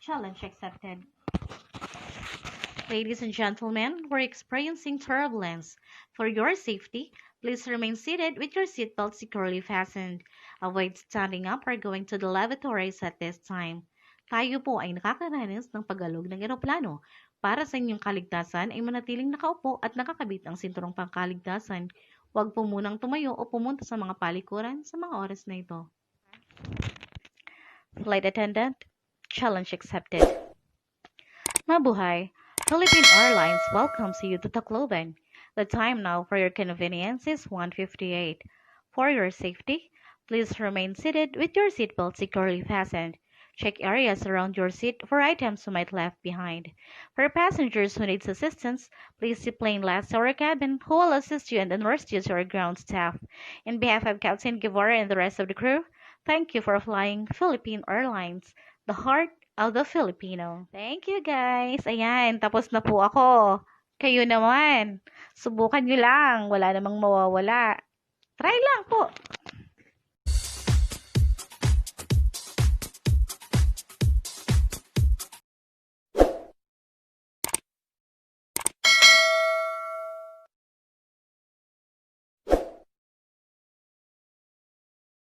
Challenge accepted. Ladies and gentlemen, we're experiencing turbulence. For your safety, please remain seated with your seatbelt securely fastened. Avoid standing up or going to the lavatories at this time. Tayo po ay nakakaranas ng pag-alog ng eroplano. Para sa inyong kaligtasan ay manatiling nakaupo at nakakabit ang sinturong pangkaligtasan. Huwag po munang tumayo o pumunta sa mga palikuran sa mga oras na ito. Flight attendant, challenge accepted. Mabuhay! Philippine Airlines welcomes you to Tacloban. The time now for your convenience is 1:58. For your safety, please remain seated with your seatbelt securely fastened. Check areas around your seat for items you might left behind. For passengers who needs assistance, please see plane last or cabin who will assist you and nurse you to our ground staff. In behalf of Captain Guevara and the rest of the crew, thank you for flying Philippine Airlines, the heart of the Filipino. Thank you guys. Ayan, tapos na po ako. Kayo naman. Subukan nyo lang. Wala namang mawawala. Try lang po.